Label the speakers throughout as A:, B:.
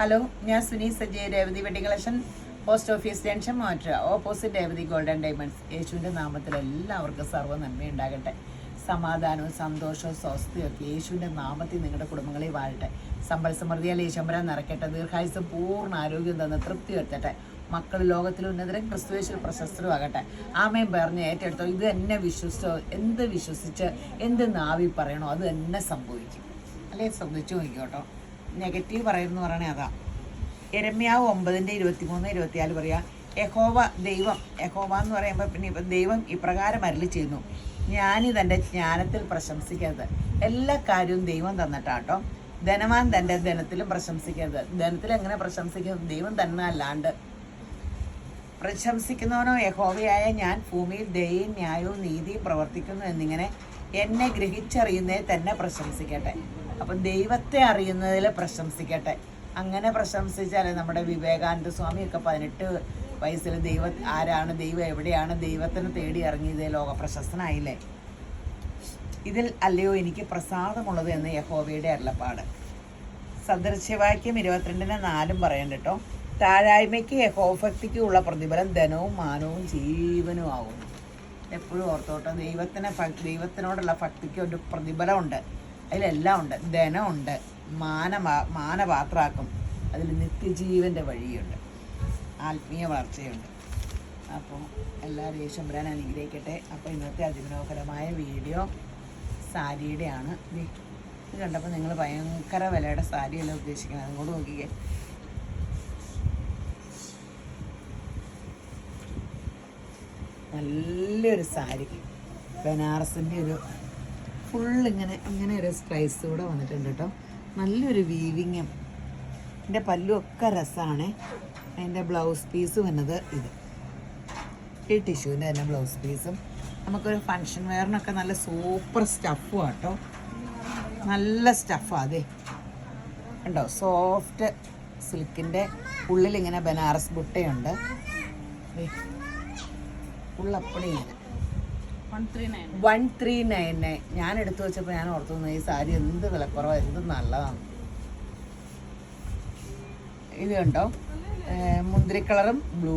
A: Hello, ഞാൻ Suni Sajay, Revathi wedding collection, post office junction, മാറ്റുക opposite Revathi golden diamonds. യേശുവിൻ്റെ നാമത്തിൽ എല്ലാവർക്കും സർവ്വ നന്മയുണ്ടാകട്ടെ. സമാധാനവും സന്തോഷവും സ്വസ്ഥയും ഒക്കെ യേശുവിൻ്റെ നാമത്തിൽ നിങ്ങളുടെ കുടുംബങ്ങളിൽ വാഴട്ടെ. സമ്പൽ സമൃദ്ധിയാൽ ഈശംബരം നിറയ്ക്കട്ടെ. ദീർഘായുസ്സും പൂർണ്ണ ആരോഗ്യം തന്ന് തൃപ്തി വരുത്തട്ടെ. മക്കൾ ലോകത്തിൽ ഉന്നതരും ക്രിസ്തുവേശുവിൽ പ്രശസ്തരും ആകട്ടെ. ആമേൻ പറഞ്ഞ് ഏറ്റെടുത്തോ. ഇത് എന്നെ വിശ്വസിച്ചോ, എന്ത് വിശ്വസിച്ച് എന്ത് നാവി പറയണോ അത് തന്നെ സംഭവിക്കും. അല്ലേ? ശ്രദ്ധിച്ചു നോക്കിക്കോട്ടോ. നെഗറ്റീവ് പറയുമെന്ന് പറയണേ അതാ. യെരമ്യാവ് 9:23-24 പറയാ, യഹോവ ദൈവം, യഹോവ എന്ന് പറയുമ്പോൾ പിന്നെ ഇപ്പം ദൈവം ഇപ്രകാരം അരുളി ചെയ്യുന്നു, ഞാനിതെൻ്റെ ജ്ഞാനത്തിൽ പ്രശംസിക്കരുത്. എല്ലാ കാര്യവും ദൈവം തന്നിട്ടാട്ടോ. ധനവാൻ തൻ്റെ ധനത്തിലും പ്രശംസിക്കരുത്. ധനത്തിൽ എങ്ങനെ പ്രശംസിക്കുന്നത്? ദൈവം തന്നെ അല്ലാണ്ട്. പ്രശംസിക്കുന്നവനോ യഹോവയായ ഞാൻ ഭൂമിയിൽ ദയയും ന്യായവും നീതിയും പ്രവർത്തിക്കുന്നു എന്നിങ്ങനെ എന്നെ ഗ്രഹിച്ചറിയുന്നേ തന്നെ പ്രശംസിക്കട്ടെ. അപ്പം ദൈവത്തെ അറിയുന്നതിൽ പ്രശംസിക്കട്ടെ. അങ്ങനെ പ്രശംസിച്ചാലേ നമ്മുടെ വിവേകാനന്ദ സ്വാമിയൊക്കെ 18 വയസ്സിൽ ദൈവം ആരാണ്, ദൈവം എവിടെയാണ്, ദൈവത്തിന് തേടി ഇറങ്ങിയത് ലോക പ്രശസ്തനായില്ലേ. ഇതിൽ അല്ലയോ എനിക്ക് പ്രസാദമുള്ളത് എന്ന് യഹോവയുടെ അരുളപ്പാട്. സദൃശ്യവാക്യം 22:4 പറയണ്ട കേട്ടോ. താഴായ്മയ്ക്ക് യഹോഭക്തിക്കുള്ള പ്രതിഫലം ധനവും മാനവും ജീവനും ആകുന്നു. എപ്പോഴും ഓർത്തോട്ടോ, ദൈവത്തിനോടുള്ള ഭക്തിക്ക് ഒരു പ്രതിഫലമുണ്ട്. അതിലെല്ലാം ഉണ്ട്. ധനമുണ്ട്, മാനപാത്രാക്കും, അതിൽ നിത്യജീവൻ്റെ വഴിയുണ്ട്, ആത്മീയ വളർച്ചയുണ്ട്. അപ്പോൾ എല്ലാവരും യേശുമ്പരാൻ അനുഗ്രഹിക്കട്ടെ. അപ്പോൾ ഇന്നത്തെ അതിമനോഹരമായ വീഡിയോ സാരിയുടെയാണ്. ഇത് കണ്ടപ്പോൾ നിങ്ങൾ ഭയങ്കര വിലയുടെ സാരിയല്ല ഉദ്ദേശിക്കുന്നത്. അതുകൊണ്ട് നോക്കിക്കേ, നല്ലൊരു സാരി, ബനാറസിൻ്റെ ഒരു ഇങ്ങനെ ഒരു സ്ട്രൈസ് കൂടെ വന്നിട്ടുണ്ട് കേട്ടോ. നല്ലൊരു വീവിങ്ങും, എൻ്റെ പല്ലും ഒക്കെ രസമാണ്. അതിൻ്റെ ബ്ലൗസ് പീസ് വന്നത് ഇത്, ഈ ടിഷ്യൂവിൻ്റെ തന്നെ ബ്ലൗസ് പീസും. നമുക്കൊരു ഫങ്ഷൻ വെയറിനൊക്കെ നല്ല സൂപ്പർ സ്റ്റഫും കേട്ടോ. നല്ല സ്റ്റഫാണ്. അതെ ഉണ്ടോ, സോഫ്റ്റ് സിൽക്കിൻ്റെ ഉള്ളിലിങ്ങനെ ബനാറസ് ബുട്ടയുണ്ട്. ഉള്ളപ്പടി ഇങ്ങനെ 1399. ഞാൻ എടുത്തു വെച്ചപ്പോൾ ഞാൻ ഓർത്തു ഈ സാരി എന്ത് വിലക്കുറവാണ്, എന്ത് നല്ലതാണ്. ഇത് കണ്ടോ, മുന്തിരി കളറും ബ്ലൂ.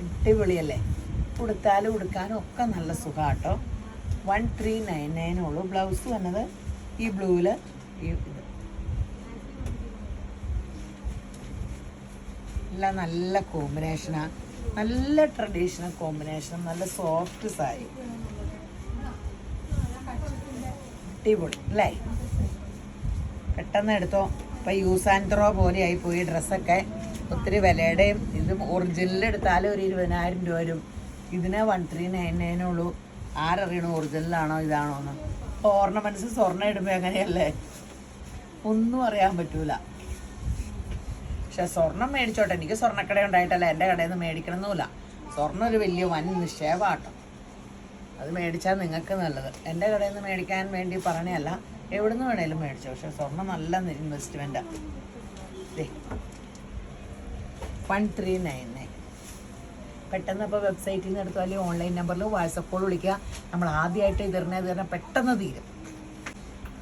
A: അടിപൊളിയല്ലേ? ഉടുത്താലും ഉടുക്കാനും ഒക്കെ നല്ല സുഖാട്ടോ. 1399 ഉള്ളൂ. ബ്ലൗസ് വന്നത് ഈ ബ്ലൂവിൽ ഇത് നല്ല കോമ്പിനേഷനാണ്. നല്ല ട്രഡീഷണൽ കോമ്പിനേഷനും നല്ല സോഫ്റ്റ് സാരി. അടിപൊളി അല്ലേ? പെട്ടെന്ന് എടുത്തോ. ഇപ്പം യൂസ് ആൻഡ് ത്രോ പോലെ ആയിപ്പോയി ഡ്രസ്സൊക്കെ. ഒത്തിരി വിലയുടെയും. ഇതും ഒറിജിനൽ എടുത്താലും ഒരു 20,000 രൂപ വരും. ഇതിന് 1399 ഉള്ളൂ. ആരറിയണോ ഒറിജിനലാണോ ഇതാണോ എന്ന്? ഓർണമെൻറ്റ്സ് സ്വർണ്ണം ഇടുമ്പോൾ എങ്ങനെയല്ലേ, ഒന്നും അറിയാൻ പറ്റൂല. പക്ഷെ സ്വർണം മേടിച്ചോട്ടെ. എനിക്ക് സ്വർണ്ണക്കട ഉണ്ടായിട്ടല്ല എൻ്റെ കടയിൽ നിന്ന് മേടിക്കണമെന്നില്ല. സ്വർണ്ണം ഒരു വലിയ വൻ നിക്ഷേപമാട്ടോ. അത് മേടിച്ചാൽ നിങ്ങൾക്ക് നല്ലത്. എൻ്റെ കടയിൽ നിന്ന് മേടിക്കാൻ വേണ്ടി പറഞ്ഞല്ല, എവിടെ നിന്ന് വേണേലും മേടിച്ചോ. പക്ഷെ സ്വർണ്ണം നല്ല ഇൻവെസ്റ്റ്മെൻറ്റാണ്. 1399. പെട്ടെന്ന് ഇപ്പോൾ വെബ്സൈറ്റിൽ നിന്ന് എടുത്തു, അല്ലെങ്കിൽ ഓൺലൈൻ നമ്പറിൽ വാട്സപ്പ് കോൾ വിളിക്കുക. നമ്മൾ ആദ്യമായിട്ട് ഇതിരുന്ന പെട്ടെന്ന് തീരും.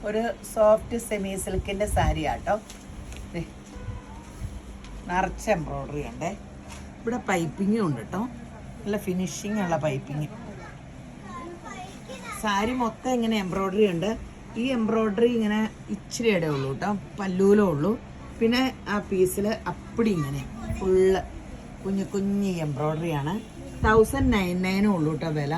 A: ഒരു സോഫ്റ്റ് സെമി സിൽക്കിൻ്റെ സാരി ആട്ടോ. നിറച്ച് എംബ്രോയ്ഡറി ഉണ്ട്. ഇവിടെ പൈപ്പിങ്ങും ഉണ്ട് കേട്ടോ. നല്ല ഫിനിഷിങ് ഉള്ള പൈപ്പിങ്. സാരി മൊത്തം ഇങ്ങനെ എംബ്രോയ്ഡറി ഉണ്ട്. ഈ എംബ്രോയ്ഡറി ഇങ്ങനെ ഇച്ചിരി ഇടേ ഉള്ളൂ കേട്ടോ, പല്ലൂലേ ഉള്ളൂ. പിന്നെ ആ പീസിൽ അപ്പടി ഇങ്ങനെ ഫുള്ള് കുഞ്ഞു എംബ്രോയ്ഡറിയാണ്. 1099 ഉള്ളൂ കേട്ടോ വില.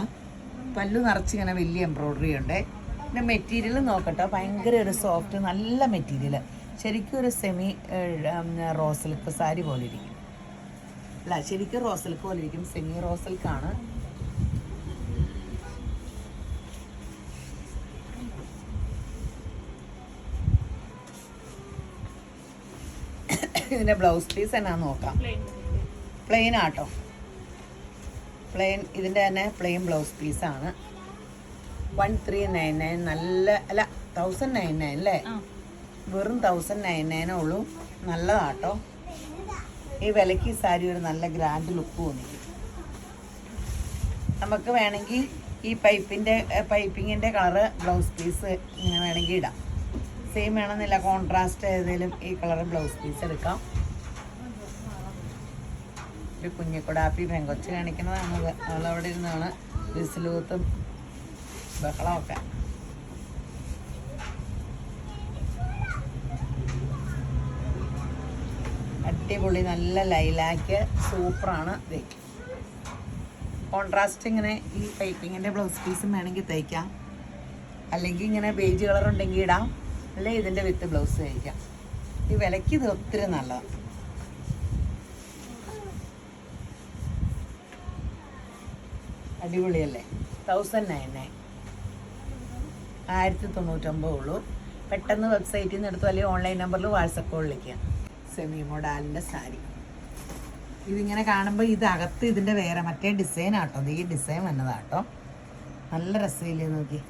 A: പല്ലു നിറച്ചിങ്ങനെ വലിയ എംബ്രോയ്ഡറി ഉണ്ട്. പിന്നെ മെറ്റീരിയൽ നോക്കട്ടോ, ഭയങ്കര ഒരു സോഫ്റ്റ് നല്ല മെറ്റീരിയൽ. ശരിക്കും ഒരു സെമി റോ സിൽക്ക് സാരി പോലെ ഇരിക്കും. അല്ല, ശരിക്കും റോ സിൽക്ക് പോലെ ഇരിക്കും. സെമി റോ സിൽക്കാണ്. ഇതിൻ്റെ ബ്ലൗസ് പീസ് എന്നാന്ന് നോക്കാം. പ്ലെയിൻ ആട്ടോ, പ്ലെയിൻ. ഇതിൻ്റെ തന്നെ പ്ലെയിൻ ബ്ലൗസ് പീസാണ്. 1399. നല്ല അല്ല, 1099 അല്ലേ? വെറും 1099 ഉള്ളൂ. നല്ലതാട്ടോ. ഈ വിലയ്ക്ക് സാരി ഒരു നല്ല ഗ്രാൻഡ് ലുക്ക് തോന്നിക്കും. നമുക്ക് വേണമെങ്കിൽ ഈ പൈപ്പിങ്ങിൻ്റെ കളറ് ബ്ലൗസ് പീസ് ഇങ്ങനെ വേണമെങ്കിൽ ഇടാം. സെയിം വേണമെന്നില്ല, കോൺട്രാസ്റ്റ് ഏതെങ്കിലും ഈ കളർ ബ്ലൗസ് പീസ് എടുക്കാം. ഒരു കുഞ്ഞിക്കുടാപ്പി പെങ്കൊച്ച് കാണിക്കുന്നതാണ്. അവളവിടെ ഇരുന്നാണ് വിസിലൂത്തും ബഹളമൊക്കെ. അടിപൊളി നല്ല ലൈലാക്ക് സൂപ്പറാണ്. കോൺട്രാസ്റ്റ് ഇങ്ങനെ ഈ പൈപ്പിങ്ങിൻ്റെ ബ്ലൗസ് പീസും വേണമെങ്കിൽ തയ്ക്കാം, അല്ലെങ്കിൽ ഇങ്ങനെ ബേജ് കളർ ഉണ്ടെങ്കിൽ ഇടാം, അല്ലെങ്കിൽ ഇതിൻ്റെ വിത്ത് ബ്ലൗസ് തയ്ക്കാം. ഈ വിലയ്ക്ക് ഇത് ഒത്തിരി നല്ലതാണ്. അടിപൊളിയല്ലേ? 1099 1099 ഉള്ളൂ. പെട്ടെന്ന് വെബ്സൈറ്റിൽ നിന്ന് എടുത്തു, അല്ലെങ്കിൽ ഓൺലൈൻ നമ്പറിൽ വാട്സപ്പ് വിളിക്കുക. സെമി മോഡാലിൻ്റെ സാരി. ഇതിങ്ങനെ കാണുമ്പോൾ ഇതകത്ത് ഇതിൻ്റെ വേറെ മറ്റേ ഡിസൈൻ ആട്ടോ. ഈ ഡിസൈൻ വന്നതാട്ടോ. നല്ല രസമില്ലേ നോക്കി.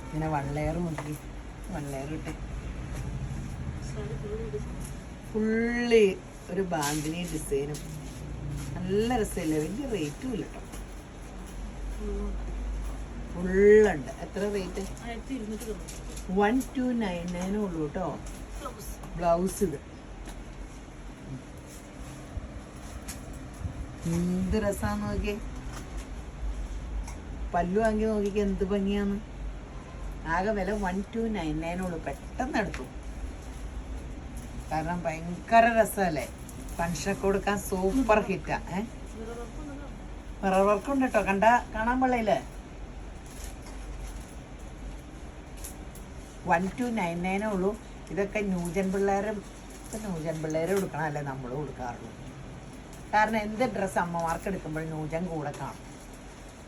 A: ഇങ്ങനെ വൺ നോക്കി, വൺ ഇട്ട് ഫുള്ളി ഒരു ബാന്തിനി ഡിസൈനും നല്ല രസമില്ലേ? വലിയ റേറ്റും ഇല്ല കേട്ടോ, ഫുള്ളുണ്ട്. എത്ര റേറ്റ്? 1299 ഉള്ളൂ കേട്ടോ ബ്ലൗസ്. ഇത് എന്ത് രസാന്ന് നോക്കിയേ. പല്ലു വാങ്ങി നോക്കിക്കേ എന്ത് ഭംഗിയാന്ന്. ആകെ വില 1299 ഉള്ളൂ. പെട്ടെന്ന് എടുത്തു, കാരണം ഭയങ്കര രസമല്ലേ? ഫങ്ഷനൊക്കെ കൊടുക്കാൻ സൂപ്പർ ഹിറ്റാ. മിറർ വർക്കുണ്ട് കേട്ടോ, കാണാൻ പള്ളിയില്ലേ? 1299 ഉള്ളൂ. ഇതൊക്കെ ന്യൂജൻ പിള്ളേരും കൊടുക്കണമല്ലേ നമ്മൾ കൊടുക്കാറുള്ളൂ. കാരണം എന്ത് ഡ്രസ്സ് അമ്മമാർക്ക് എടുക്കുമ്പോൾ ന്യൂജൻ കൂടെ കാണും.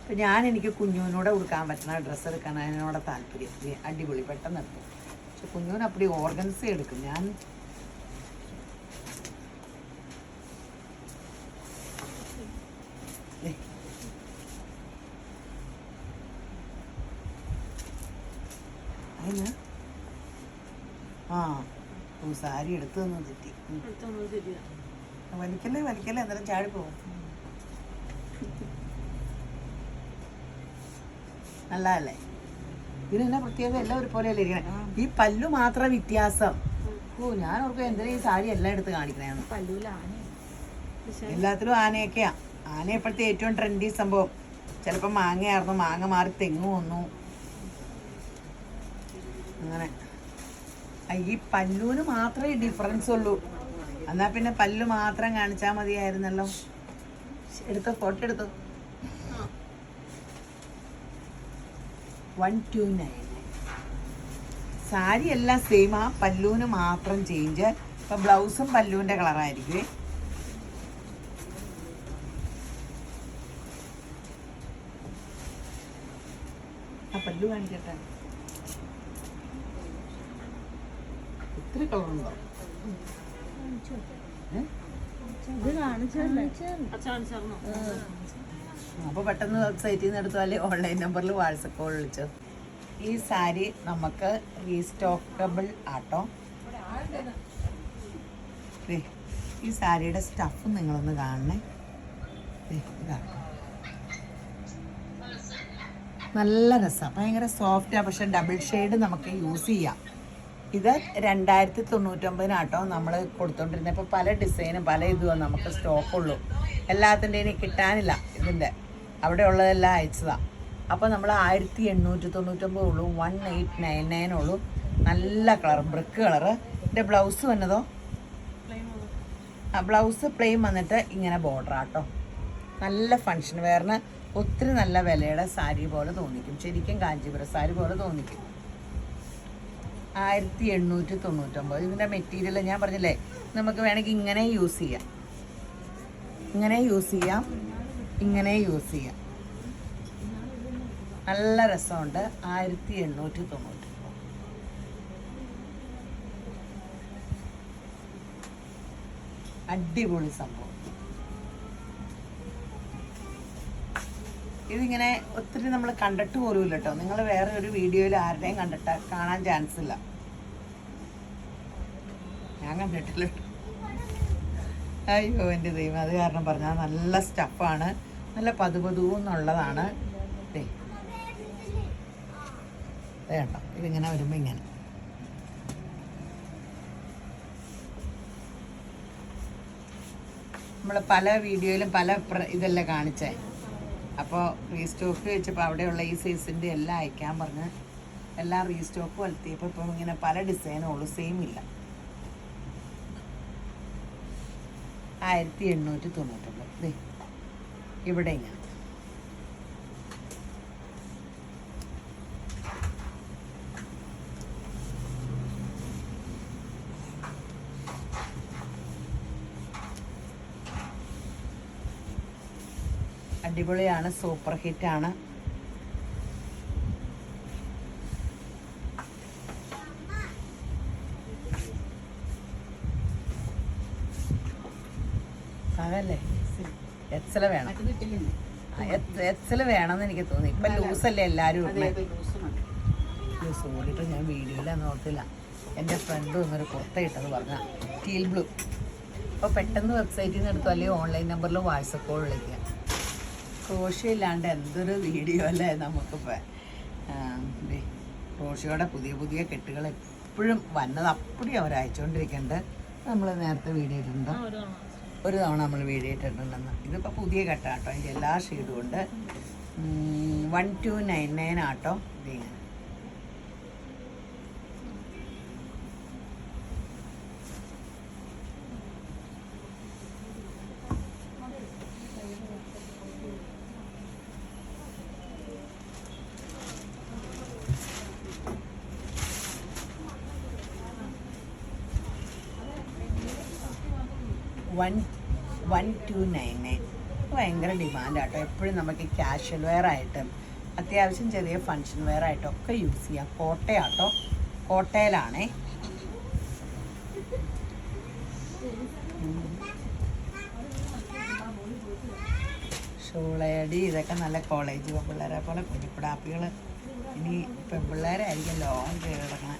A: ഇപ്പം എനിക്ക് കുഞ്ഞുവിനൂടെ കൊടുക്കാൻ പറ്റുന്ന ഡ്രസ്സ് എടുക്കാൻ അതിനോട് താല്പര്യം. അടിപൊളി, പെട്ടെന്ന് എടുക്കും. പക്ഷെ കുഞ്ഞുവിന് അപ്പടി ഓർഗൻസ് എടുക്കും. ഞാൻ അതിന് സാരി എടുത്തു തന്നു തെറ്റി. വലിക്കല്ലേ അന്നേരം ചാടി പോകും. നല്ലതല്ലേ? ഇതിനെന്നാ പ്രത്യേകത? എല്ലാം ഒരുപോലെയല്ലേ ഇരിക്കണേ. ഈ പല്ലു മാത്രം വ്യത്യാസം. ഞാൻ ഓർക്കും എന്തിനാ ഈ സാരി എല്ലാം എടുത്ത് കാണിക്കണേന്ന്. എല്ലാത്തിലും ആനയൊക്കെയാ. ആന എപ്പോഴത്തെ ഏറ്റവും ട്രെൻഡി സംഭവം. ചിലപ്പോൾ മാങ്ങയായിരുന്നു, മാങ്ങ മാറി തെങ്ങ് വന്നു, അങ്ങനെ. ഈ പല്ലുവിന് മാത്രമേ ഡിഫറൻസ് ഉള്ളൂ. എന്നാ പിന്നെ പല്ലു മാത്രം കാണിച്ചാൽ മതിയായിരുന്നല്ലോ. എടുത്തോ, ഫോട്ടോ എടുത്തോ. 129. സാരി എല്ലാം സെയിം, ആ പല്ലുവിന് മാത്രം ചേഞ്ച്. ഇപ്പൊ ബ്ലൗസും പല്ലുവിന്റെ കളറായിരിക്കും. ആ പല്ലു കാണിക്കട്ടെ. ഒത്തിരി കളറുണ്ടോ? അപ്പോൾ പെട്ടെന്ന് വെബ്സൈറ്റിൽ നിന്ന് എടുത്തു, അല്ലെങ്കിൽ ഓൺലൈൻ നമ്പറിൽ വാട്സപ്പ് കോൾ വിളിച്ചു. ഈ സാരി നമുക്ക് റീസ്റ്റോക്കബിൾ ആട്ടോ. ഈ സാരിയുടെ സ്റ്റഫ് നിങ്ങളൊന്ന് കാണണേ. നല്ല രസമാണ്, ഭയങ്കര സോഫ്റ്റാണ്. പക്ഷെ ഡബിൾ ഷെയ്ഡ് നമുക്ക് യൂസ് ചെയ്യാം. ഇത് 2099 ആട്ടോ നമ്മൾ കൊടുത്തോണ്ടിരുന്നത്. ഇപ്പോൾ പല ഡിസൈനും പല ഇതുമാണ് നമുക്ക് സ്റ്റോക്കുള്ളൂ. എല്ലാത്തിൻ്റെ ഇനി കിട്ടാനില്ല. ഇതിൻ്റെ അവിടെ ഉള്ളതെല്ലാം അയച്ചതാണ്. അപ്പോൾ നമ്മൾ 1899 ഉള്ളൂ. 1899 ഉള്ളൂ. നല്ല കളർ, ബ്രിക്ക് കളറ്. ഇതിൻ്റെ ബ്ലൗസ് വന്നതോ ബ്ലൗസ് പ്ലെയിൻ വന്നിട്ട് ഇങ്ങനെ ബോർഡർ ആട്ടോ. നല്ല ഫങ്ഷൻ വെയറിന് ഒത്തിരി നല്ല വിലയുടെ സാരി പോലെ തോന്നിക്കും. ശരിക്കും കാഞ്ചീപുരം സാരി പോലെ തോന്നിക്കും. 1899. ഇതിൻ്റെ മെറ്റീരിയൽ ഞാൻ പറഞ്ഞില്ലേ, നമുക്ക് വേണമെങ്കിൽ ഇങ്ങനെ യൂസ് ചെയ്യാം, ഇങ്ങനെ യൂസ് ചെയ്യാം, ഇങ്ങനെ യൂസ് ചെയ്യാം. നല്ല രസമുണ്ട്. 1899. അടിപൊളി സംഭവം. ഇതിങ്ങനെ ഒത്തിരി നമ്മൾ കണ്ടിട്ട് പോലും ഇല്ല കേട്ടോ. നിങ്ങൾ വേറെ ഒരു വീഡിയോയിൽ ആരുടെയും കാണാൻ ചാൻസ് ഇല്ല. ഞാൻ കണ്ടിട്ടില്ല. അയ്യോ എൻ്റെ ദൈവം, അത് കാരണം പറഞ്ഞാൽ നല്ല സ്റ്റഫാണ്, നല്ല പതുപതുന്നുള്ളതാണ്. കേട്ടോ. ഇതിങ്ങനെ വരുമ്പോൾ ഇങ്ങനെ നമ്മൾ പല വീഡിയോയിലും പല ഇതെല്ലാം കാണിച്ചേ. അപ്പോൾ റീസ്റ്റോക്ക് വെച്ചപ്പോൾ അവിടെയുള്ള ഈ സൈസിൻ്റെ എല്ലാം അയക്കാൻ പറഞ്ഞ് എല്ലാം റീസ്റ്റോക്ക് വളർത്തിയപ്പോൾ ഇപ്പം ഇങ്ങനെ പല ഡിസൈനും ഉള്ളൂ, സെയിം ഇല്ല. 1899 ദേ ഇവിടെ ഇങ്ങനെ. അടിപൊളിയാണ്, സൂപ്പർ ഹിറ്റാണ്. അതല്ലേ എക്സൽ വേണം, എക്സൽ വേണമെന്ന് എനിക്ക് തോന്നി. ഇപ്പം ലൂസല്ലേ എല്ലാവരും ലൂസ് ഓടിയിട്ട് ഞാൻ വീഡിയോയിലൊന്നും ഓർത്തില്ല. എൻ്റെ ഫ്രണ്ട് ഒന്നൊരു കുർത്ത ഇട്ടത് പറഞ്ഞ ടീൽ ബ്ലൂ. അപ്പോൾ പെട്ടെന്ന് വെബ്സൈറ്റിൽ നിന്ന് എടുത്തു, അല്ലെങ്കിൽ ഓൺലൈൻ നമ്പറിൽ വാട്സപ്പ് കോൾ വിളിക്കുക. ക്രോഷ്യ എന്തൊരു വീഡിയോ അല്ലേ നമുക്കിപ്പോൾ. ക്രോഷ്യയുടെ പുതിയ പുതിയ കെട്ടുകൾ എപ്പോഴും വന്നത് അപ്പടി അവർ അയച്ചുകൊണ്ടിരിക്കുന്നുണ്ട്. നമ്മൾ നേരത്തെ വീഡിയോ ഇട്ടിട്ടുണ്ടോ? ഒരു തവണ നമ്മൾ വീഡിയോ ഇട്ടിട്ടുണ്ടെന്ന്. ഇതിപ്പോൾ പുതിയ കെട്ടാട്ടോ, അതിൻ്റെ എല്ലാ ഷെയ്ഡും ഉണ്ട്. 1299 ആട്ടോ. ഇതിങ്ങനെ 1299 ഭയങ്കര ഡിമാൻഡാട്ടോ. എപ്പോഴും നമുക്ക് ക്യാഷ്വൽ വെയർ ആയിട്ടും അത്യാവശ്യം ചെറിയ ഫങ്ഷൻ വെയർ ആയിട്ടൊക്കെ യൂസ് ചെയ്യാം. കോട്ടയാട്ടോ, കോട്ടയിലാണേ. ഷോളയടി ഇതൊക്കെ നല്ല കോളേജ് പിള്ളേരെ പോലെ കുഞ്ഞിപ്പിടാപ്പികൾ. ഇനി പെൺപിള്ളേരായിരിക്കും ലോകം കിടക്കണേ.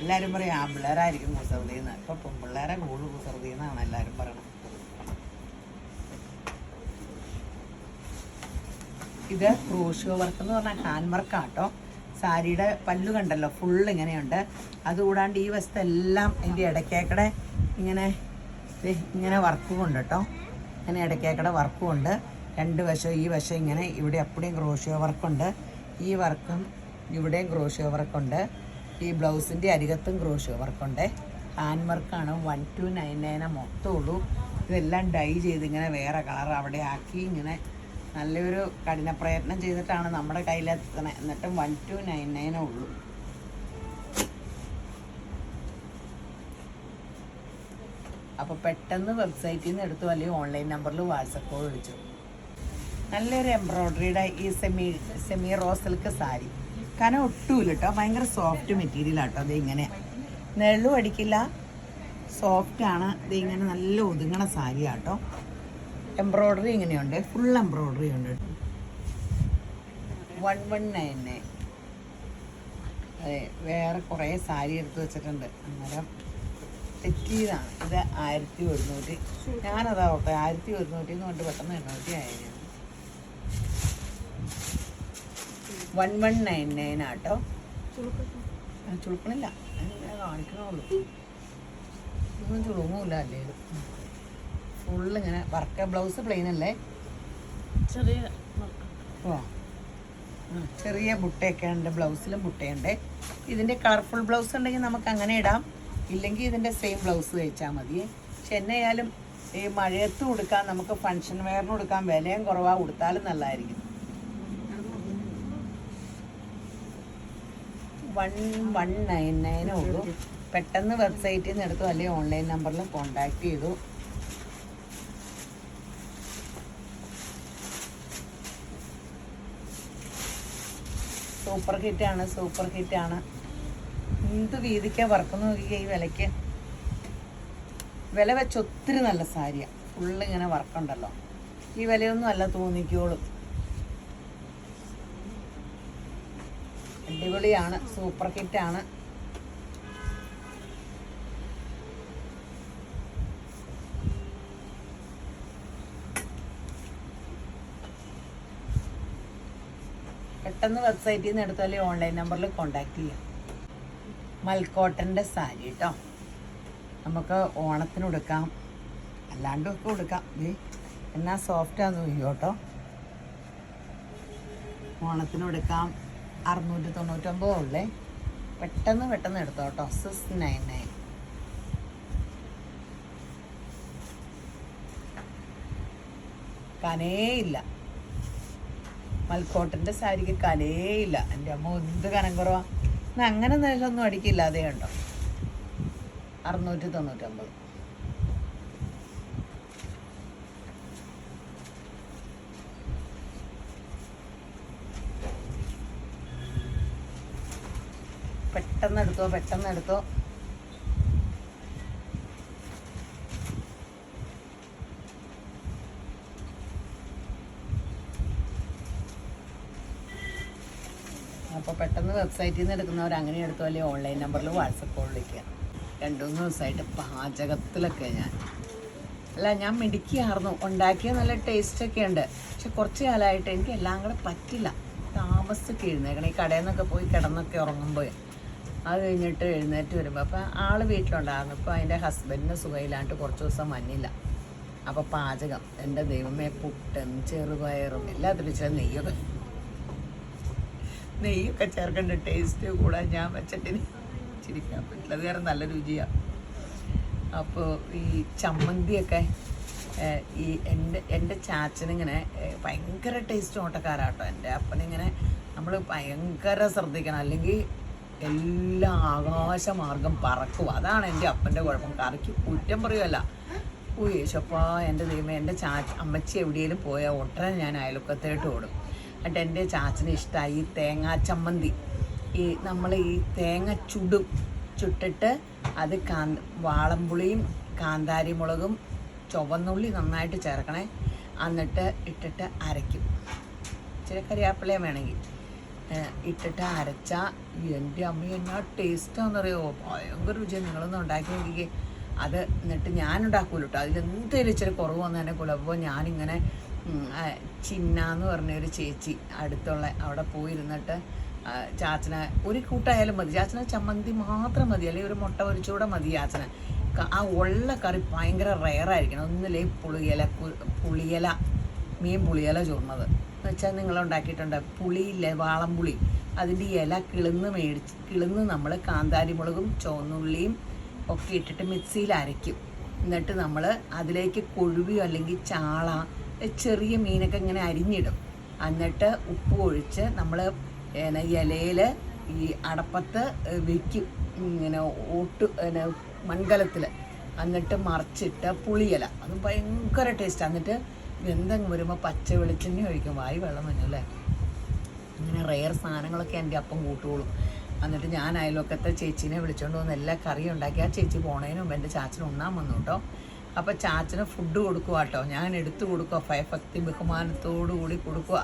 A: എല്ലാവരും പറയും ആ പിള്ളേരായിരിക്കും കുസൃതിന്ന്. ഇപ്പോൾ പെൺപിള്ളേരെ കൂടുതൽ കുസൃതിന്നാണ് എല്ലാവരും പറയണത്. ഇത് ക്രോഷ്യോ വർക്ക് എന്ന് പറഞ്ഞാൽ ഹാൻഡ് വർക്കാട്ടോ. സാരിയുടെ പല്ലു കണ്ടല്ലോ, ഫുള്ള് ഇങ്ങനെയുണ്ട്. അതുകൂടാണ്ട് ഈ വശത്തെ എല്ലാം എൻ്റെ ഇടയ്ക്കേക്കടെ ഇങ്ങനെ വർക്കും ഉണ്ട് കേട്ടോ. ഇങ്ങനെ ഇടയ്ക്കേക്കടെ വർക്കും ഉണ്ട്. രണ്ട് വശം, ഈ വശം ഇങ്ങനെ, ഇവിടെ അപ്പടിയും ക്രോഷ്യോ വർക്കുണ്ട്. ഈ വർക്കും ഇവിടെയും ക്രോഷ്യോ വർക്കുണ്ട്. ഈ ബ്ലൗസിൻ്റെ അരികത്തും ക്രോഷ്യോ വർക്കുണ്ട്. ഹാൻഡ് വർക്കാണ്. 1299 മൊത്തം ഉള്ളൂ. ഇതെല്ലാം ഡൈ ചെയ്ത് ഇങ്ങനെ വേറെ കളർ അവിടെ ആക്കി ഇങ്ങനെ നല്ലൊരു കഠിന പ്രയത്നം ചെയ്തിട്ടാണ് നമ്മുടെ കയ്യിലെത്തണേ. എന്നിട്ടും 1299 ഉള്ളൂ. അപ്പോൾ പെട്ടെന്ന് വെബ്സൈറ്റിൽ നിന്ന് എടുത്തു, അല്ലെങ്കിൽ ഓൺലൈൻ നമ്പറിൽ വാട്സപ്പ് കോൾ വിളിച്ചു. നല്ലൊരു എംബ്രോയ്ഡറിയുടെ ഈ സെമി റോസ് സിൽക്ക് സാരി. കാരണം ഒട്ടുമില്ല കേട്ടോ, ഭയങ്കര സോഫ്റ്റ് മെറ്റീരിയലാട്ടോ. അത് ഇങ്ങനെ നെള്ളും അടിക്കില്ല, സോഫ്റ്റാണ്. ഇത് ഇങ്ങനെ നല്ല ഒതുങ്ങണ സാരിയാട്ടോ. എംബ്രോയ്ഡറി ഇങ്ങനെയുണ്ട്, ഫുൾ എംബ്രോയ്ഡറി ഉണ്ട്. 1199. അതെ, വേറെ കുറേ സാരി എടുത്ത് വെച്ചിട്ടുണ്ട്. അന്നേരം തെറ്റിയതാണ്. ഇത് 1100. ഞാനതാ ഓർത്തെ 1100 എന്ന് കൊണ്ട് പെട്ടെന്ന് 800 ആയിരുന്നു. 1199 ആട്ടോ. ചുളുക്കണില്ല, കാണിക്കണുള്ളൂ. ഒന്നും ചുളുങ്ങൂല്ല അല്ലേ. ഇത് ഫുള്ളിങ്ങനെ വർക്ക്. ബ്ലൗസ് പ്ലെയിൻ അല്ലേ, ചെറിയ ബുട്ടയൊക്കെ ഉണ്ട്. ബ്ലൗസിലും ബുട്ടയുണ്ട്. ഇതിൻ്റെ കളർഫുൾ ബ്ലൗസ് ഉണ്ടെങ്കിൽ നമുക്ക് അങ്ങനെ ഇടാം, ഇല്ലെങ്കിൽ ഇതിൻ്റെ സെയിം ബ്ലൗസ് തയ്ച്ചാൽ മതി. പക്ഷെ എന്നായാലും ഈ മഴയത്ത് കൊടുക്കാൻ, നമുക്ക് ഫങ്ഷൻ വെയറിന് കൊടുക്കാൻ വിലയും കുറവാണ്, കൊടുത്താലും നല്ലതായിരിക്കും. 1199 ഉള്ളൂ. പെട്ടെന്ന് വെബ്സൈറ്റിൽ നിന്ന് എടുത്തു, അല്ലെങ്കിൽ ഓൺലൈൻ നമ്പറിൽ കോൺടാക്ട് ചെയ്തു. സൂപ്പർ ഹിറ്റാണ്, സൂപ്പർ ഹിറ്റാണ്. എന്ത് വീതിക്കാ വർക്ക് നോക്കിക്കുക. ഈ വിലയ്ക്ക് വില വെച്ച് ഒത്തിരി നല്ല സാരിയാണ്. ഫുള്ള് ഇങ്ങനെ വർക്കുണ്ടല്ലോ. ഈ വിലയൊന്നും അല്ല തോന്നിക്കോളും. അടിപൊളിയാണ്, സൂപ്പർ ഹിറ്റാണ്. പെട്ടെന്ന് വെബ്സൈറ്റിൽ നിന്ന് എടുത്താൽ ഓൺലൈൻ നമ്പറിൽ കോൺടാക്ട് ചെയ്യാം. മൽക്കോട്ടൻ്റെ സാരി കേട്ടോ, നമുക്ക് ഓണത്തിന് കൊടുക്കാം, അല്ലാണ്ടൊക്കെ കൊടുക്കാം. എന്നാ സോഫ്റ്റാന്ന് നോക്കിയോ കേട്ടോ. ഓണത്തിന് കൊടുക്കാം. 699 ഉള്ളേ. പെട്ടെന്ന് എടുത്തോ കേട്ടോ. 699. കനേയില്ല, മൽക്കോട്ടൻ്റെ സാരിക്ക് കനേയില്ല. എൻ്റെ അമ്മ എന്ത് കനം കുറവാ. അങ്ങനെ നേരമൊന്നും അടിക്കില്ല. അതേ ഉണ്ടോ 699. പെട്ടെന്ന് എടുത്തോ. അപ്പോൾ പെട്ടെന്ന് വെബ്സൈറ്റിൽ നിന്ന് എടുക്കുന്നവർ അങ്ങനെ എടുത്തു, അല്ലെങ്കിൽ ഓൺലൈൻ നമ്പറിൽ വാട്സപ്പ് കോൾ വിളിക്കുക. 2-3 ദിവസമായിട്ട് പാചകത്തിലൊക്കെ ഞാൻ മിടുക്കിയായിരുന്നു. ഉണ്ടാക്കിയ നല്ല ടേസ്റ്റൊക്കെ ഉണ്ട്. പക്ഷെ കുറച്ച് കാലമായിട്ട് എനിക്ക് എല്ലാം കൂടെ പറ്റില്ല. താമസിച്ചൊക്കെ എഴുന്നേക്കണം. ഈ കടയിൽ നിന്നൊക്കെ പോയി കിടന്നൊക്കെ ഉറങ്ങുമ്പോൾ അത് കഴിഞ്ഞിട്ട് എഴുന്നേറ്റ് വരുമ്പോൾ അപ്പോൾ ആൾ വീട്ടിലുണ്ടായിരുന്നു. ഇപ്പോൾ അതിൻ്റെ ഹസ്ബൻഡിന് സുഖമില്ലാണ്ട് കുറച്ച് ദിവസം വന്നില്ല. അപ്പോൾ പാചകം, എൻ്റെ ദൈവമേ, പുട്ടും ചെറുപയറും എല്ലാത്തിലും ഇച്ചിരി നെയ്യൊക്കെ ചേർക്കേണ്ട ടേസ്റ്റ് കൂടാൻ ഞാൻ വെച്ചിട്ടിന് ചിരിക്കാൻ പറ്റില്ല. അത് വേറെ നല്ല രുചിയാണ്. അപ്പോൾ ഈ ചമ്മന്തിയൊക്കെ എൻ്റെ ചാച്ചനിങ്ങനെ ഭയങ്കര ടേസ്റ്റ് ഓട്ടക്കാരാട്ടോ. എൻ്റെ അപ്പനിങ്ങനെ നമ്മൾ ഭയങ്കര ശ്രദ്ധിക്കണം, അല്ലെങ്കിൽ എല്ലാ ആകാശമാർഗം പറക്കും. അതാണ് എൻ്റെ അപ്പൻ്റെ കുഴപ്പം. കറിക്ക് കുറ്റം പറയുമല്ല. യേശപ്പാ, എൻ്റെ ദൈവമേ, എൻ്റെ അമ്മച്ചി എവിടെയെങ്കിലും പോയാൽ ഉടനെ ഞാൻ അയൽവക്കത്തോട്ട് ഓടും. എന്നിട്ട് എൻ്റെ ചാച്ചന് ഇഷ്ടമായി ഈ തേങ്ങാ ചമ്മന്തി. നമ്മൾ ഈ തേങ്ങ ചുട്ടിട്ട് അത് വാളംപുളിയും കാന്താരി മുളകും ചുവന്നുള്ളി നന്നായിട്ട് ചേർക്കണേ. എന്നിട്ട് ഇട്ടിട്ട് അരയ്ക്കും. ഇച്ചിരി കരിയാപ്പിളയും വേണമെങ്കിൽ ഇട്ടിട്ട് അരച്ചാൽ എൻ്റെ അമ്മ എന്നാ ടേസ്റ്റാണെന്നറിയോ, ഭയങ്കര രുചിയാണ്. നിങ്ങളൊന്നും ഉണ്ടാക്കി നോക്കിക്കേ. അത് എന്നിട്ട് ഞാൻ ഉണ്ടാക്കൂല കേട്ടോ. അതിലെന്തെങ്കിലും ഇച്ചിരി കുറവ് വന്ന് തന്നെ കുലപ്പോൾ ഞാനിങ്ങനെ ചിന്നാന്ന് പറഞ്ഞൊരു ചേച്ചി അടുത്തുള്ള അവിടെ പോയിരുന്നിട്ട് ചാച്ചന് ഒരു കൂട്ടായാലും മതി, ചാച്ചന് ചമ്മന്തി മാത്രം മതി, അല്ലെങ്കിൽ ഒരു മുട്ട പൊരിച്ചുകൂടെ മതി ചാച്ചന്. ആ ഉള്ള കറി ഭയങ്കര റെയറായിരിക്കണം. ഒന്നില്ലേ പുളിയില മീൻ പുളിയില ചോർന്നത് എന്ന് വെച്ചാൽ നിങ്ങളുണ്ടാക്കിയിട്ടുണ്ട്. പുളിയില്ലേ, വാളംപുളി, അതിൻ്റെ ഇല കിളുന്ന് നമ്മൾ കാന്താരി മുളകും ചുവന്നുള്ളിയും ഒക്കെ ഇട്ടിട്ട് മിക്സിയിൽ അരയ്ക്കും. എന്നിട്ട് നമ്മൾ അതിലേക്ക് കൊഴുവിയോ അല്ലെങ്കിൽ ചാള, ചെറിയ മീനൊക്കെ ഇങ്ങനെ അരിഞ്ഞിടും. എന്നിട്ട് ഉപ്പ് ഒഴിച്ച് നമ്മൾ ഇലയിൽ ഈ അടപ്പത്ത് വെക്കും, ഇങ്ങനെ മൺകലത്തിൽ. എന്നിട്ട് മറിച്ചിട്ട് പുളിയില, അത് ഭയങ്കര ടേസ്റ്റാണ്. എന്നിട്ട് വെന്തങ്ങ് വരുമ്പോൾ പച്ച വെളിച്ചെണ്ണ ഒഴിക്കും. വായി വെള്ളം വന്നല്ലേ. ഇങ്ങനെ റെയർ സാധനങ്ങളൊക്കെ എൻ്റെ അപ്പം കൂട്ടുകയുള്ളൂ. എന്നിട്ട് ഞാൻ അയൽവക്കത്തെ ചേച്ചീനെ വിളിച്ചുകൊണ്ട് വന്ന് എല്ലാ കറിയും ഉണ്ടാക്കി. ആ ചേച്ചി പോണതിന് മുമ്പ് എൻ്റെ ചാച്ചന് ഉണ്ണാൻ വന്നു കേട്ടോ. അപ്പോൾ ചാച്ചന് ഫുഡ് കൊടുക്കുക കേട്ടോ. ഞാൻ എടുത്തു കൊടുക്കുക, ഭയഭക്തി ബഹുമാനത്തോടു കൂടി കൊടുക്കുക.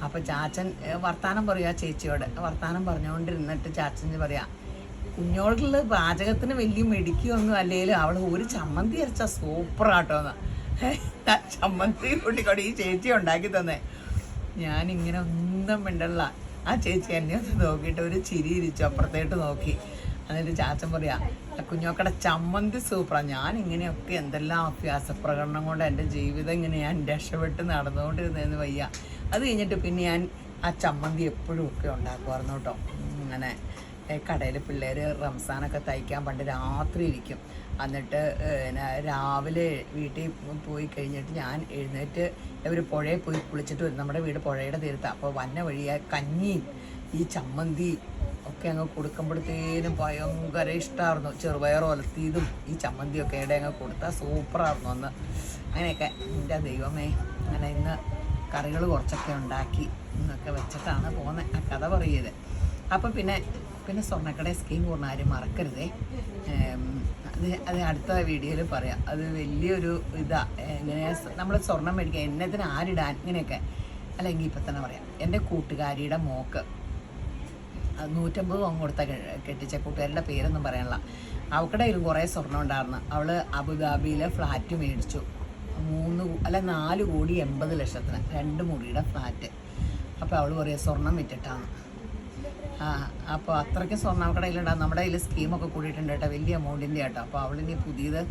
A: അപ്പോൾ ചാച്ചൻ വർത്താനം പറയുക ചേച്ചിയോട്. വർത്താനം പറഞ്ഞുകൊണ്ടിരുന്നിട്ട് ചാച്ചന് പറയാം, കുഞ്ഞോളുള്ള പാചകത്തിന് വലിയ മിടിക്കൊന്നും അല്ലെങ്കിലും അവൾ ഒരു ചമ്മന്തി അരച്ചാൽ സൂപ്പറാട്ടോ എന്ന്. ചമ്മന്തി കൂട്ടിക്കൊണ്ട് ഈ ചേച്ചി ഉണ്ടാക്കി തന്നെ. ഞാനിങ്ങനെ ഒന്നും മിണ്ടല്ല. ആ ചേച്ചി എന്നെ ഒന്ന് നോക്കിയിട്ട് ഒരു ചിരി ഇരിച്ചു, അപ്പുറത്തേട്ട് നോക്കി. എന്നിട്ട് ചാച്ചൻ പറയാ, കുഞ്ഞോക്കടെ ചമ്മന്തി സൂപ്പറാണ്. ഞാൻ ഇങ്ങനെയൊക്കെ എന്തെല്ലാം അഭ്യാസ പ്രകടനം കൊണ്ട് എൻ്റെ ജീവിതം ഇങ്ങനെ ഞാൻ രക്ഷപ്പെട്ട് നടന്നുകൊണ്ടിരുന്നതെന്ന് വയ്യ. അത് കഴിഞ്ഞിട്ട് പിന്നെ ഞാൻ ആ ചമ്മന്തി എപ്പോഴും ഒക്കെ ഉണ്ടാക്കുമായിരുന്നു കേട്ടോ. അങ്ങനെ കടയിൽ പിള്ളേർ റംസാനൊക്കെ തയ്ക്കാൻ പണ്ട് രാത്രി ഇരിക്കും. എന്നിട്ട് രാവിലെ വീട്ടിൽ പോയി കഴിഞ്ഞിട്ട് ഞാൻ എഴുന്നേറ്റ് ഇവർ പുഴയിൽ പോയി കുളിച്ചിട്ട് വരും. നമ്മുടെ വീട് പുഴയുടെ തീരത്താണ്. അപ്പോൾ വന്ന വഴിയായ കഞ്ഞിയും ഈ ചമ്മന്തി ഒക്കെ അങ്ങ് കൊടുക്കുമ്പോഴത്തേനും ഭയങ്കര ഇഷ്ടമായിരുന്നു. ചെറുപയർ ഒലത്തിയതും ഈ ചമ്മന്തിയൊക്കെ ഇവിടെ അങ്ങ് കൊടുത്താൽ സൂപ്പറായിരുന്നു അന്ന്. അങ്ങനെയൊക്കെ എൻ്റെ ദൈവമേ, അങ്ങനെ ഇന്ന് കറികൾ കുറച്ചൊക്കെ ഉണ്ടാക്കി എന്നൊക്കെ വെച്ചിട്ടാണ് പോകുന്നത്. ആ കഥ പറയുന്നത്. അപ്പോൾ പിന്നെ സ്വർണ്ണക്കട സ്കീം കൂർണ്ണ ആരും മറക്കരുതേ. അത് അടുത്ത വീഡിയോയിൽ പറയാം. അത് വലിയൊരു എങ്ങനെ നമ്മൾ സ്വർണം മേടിക്കുക, എന്നതിന് ആരിടാൻ, ഇങ്ങനെയൊക്കെ. അല്ലെങ്കിൽ ഇപ്പം തന്നെ പറയാം. എൻ്റെ കൂട്ടുകാരിയുടെ മോക്ക് 150 പവൻ കൊടുത്ത കെട്ടിച്ച കൂട്ടുകാരുടെ പേരൊന്നും പറയാനുള്ള. അവക്കടെ കയ്യിലും കുറേ സ്വർണ്ണം ഉണ്ടായിരുന്നു. അവൾ അബുദാബിയിലെ ഫ്ലാറ്റ് മേടിച്ചു. 4,80,00,000 2 മുറിയുടെ ഫ്ലാറ്റ്. അപ്പോൾ അവൾ പറയുക സ്വർണം വിറ്റിട്ടാണ്. അപ്പോൾ അത്രയ്ക്ക് സ്വർണ്ണക്കടയിലുണ്ടാകും. നമ്മുടെ കയ്യിൽ സ്കീമൊക്കെ കൂടിയിട്ടുണ്ട് കേട്ടോ, വലിയ എമൗണ്ടിൻ്റെ കേട്ടോ. അപ്പോൾ അവളിനി പുതിയത്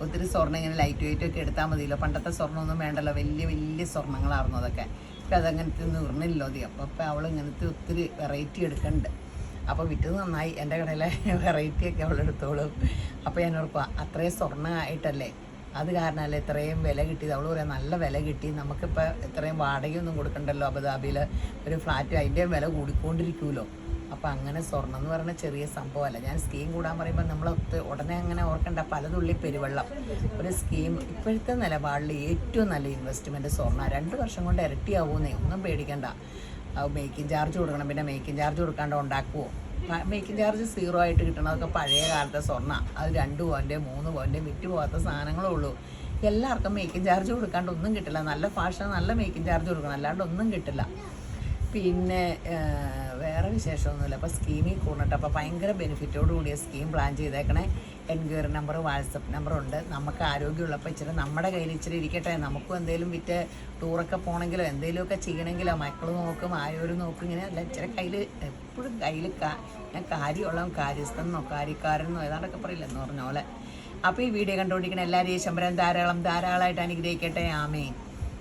A: ഒത്തിരി സ്വർണ്ണം ഇങ്ങനെ ലൈറ്റ് വെയിറ്റ് ഒക്കെ എടുത്താൽ മതിയല്ലോ. പണ്ടത്തെ സ്വർണ്ണമൊന്നും വേണ്ടല്ലോ, വലിയ വലിയ സ്വർണ്ണങ്ങളായിരുന്നു അതൊക്കെ. ഇപ്പം അതങ്ങനത്തെ നിർണില്ലോ അധികം. അപ്പോൾ അവൾ ഇങ്ങനത്തെ ഒത്തിരി വെറൈറ്റി എടുക്കുന്നുണ്ട്. അപ്പോൾ വിറ്റത് നന്നായി, എൻ്റെ കടയിലെ വെറൈറ്റിയൊക്കെ അവൾ എടുത്തോളും. അപ്പോൾ ഞാൻ ഓർക്കുക അത്രയും സ്വർണ്ണമായിട്ടല്ലേ, അത് കാരണമല്ലേ ഇത്രയും വില കിട്ടിയത്. അവൾ പറയാം നല്ല വില കിട്ടി, നമുക്കിപ്പോൾ ഇത്രയും വാടകയൊന്നും കൊടുക്കണ്ടല്ലോ അബുദാബിയിൽ ഒരു ഫ്ലാറ്റ്, അതിൻ്റെ വില കൂടിക്കൊണ്ടിരിക്കുമല്ലോ. അപ്പോൾ അങ്ങനെ സ്വർണ്ണം എന്ന് പറയുന്ന ചെറിയ സംഭവമല്ല. ഞാൻ സ്കീം കൂടാൻ പറയുമ്പോൾ നമ്മൾ ഉടനെ അങ്ങനെ ഓർക്കേണ്ട, പലതുള്ളി പെരുവെള്ളം. ഒരു സ്കീം ഇപ്പോഴത്തെ നിലപാടിൽ ഏറ്റവും നല്ല ഇൻവെസ്റ്റ്മെൻറ്റ് സ്വർണ്ണം. 2 വർഷം കൊണ്ട് ഇരട്ടിയാവുമെന്നേ, ഒന്നും പേടിക്കണ്ട. മേക്കിംഗ് ചാർജ് കൊടുക്കണം, പിന്നെ മേക്കിംഗ് ചാർജ് കൊടുക്കാണ്ട് ഉണ്ടാക്കുമോ? മേക്കിംഗ് ചാർജ് 0 ആയിട്ട് കിട്ടണതൊക്കെ പഴയ കാലത്തെ സ്വർണ്ണം. അത് 2 പവൻ്റെ 3 പവൻ്റെ വിറ്റ് പോകാത്ത സാധനങ്ങളേ ഉള്ളൂ. എല്ലാവർക്കും മേക്കിംഗ് ചാർജ് കൊടുക്കാണ്ട് ഒന്നും കിട്ടില്ല. നല്ല ഫാഷൻ നല്ല മേക്കിംഗ് ചാർജ് കൊടുക്കണം, അല്ലാണ്ട് ഒന്നും കിട്ടില്ല. പിന്നെ വേറെ വിശേഷമൊന്നുമില്ല. അപ്പോൾ സ്കീമിൽ കൂടട്ടെ. അപ്പോൾ ഭയങ്കര ബെനിഫിറ്റോട് കൂടിയ സ്കീം പ്ലാൻ ചെയ്തേക്കണേ. എൻക്വയറി നമ്പർ, വാട്സപ്പ് നമ്പറുണ്ട്. നമുക്ക് ആരോഗ്യമുള്ളപ്പോൾ ഇച്ചിരി നമ്മുടെ കയ്യിൽ ഇച്ചിരി ഇരിക്കട്ടെ. നമുക്കും എന്തെങ്കിലും വിറ്റ് ടൂറൊക്കെ പോകണമെങ്കിലോ എന്തെങ്കിലുമൊക്കെ ചെയ്യണമെങ്കിലോ, മക്കൾ നോക്കും, ആയോര് നോക്കും, ഇങ്ങനെ അല്ല ഇച്ചിരി കയ്യിൽ എപ്പോഴും കയ്യിൽ ഞാൻ കാര്യമുള്ള കാര്യസ്ഥനെന്നോ കാര്യക്കാരനെന്നോ ഏതാണ്ടൊക്കെ പറയില്ല എന്ന് പറഞ്ഞ പോലെ. അപ്പോൾ ഈ വീഡിയോ കണ്ടുകൊണ്ടിരിക്കുന്ന എല്ലാവരെയും ശമ്പരം ധാരാളമായിട്ട് അനുഗ്രഹിക്കട്ടെ. ആമേൻ.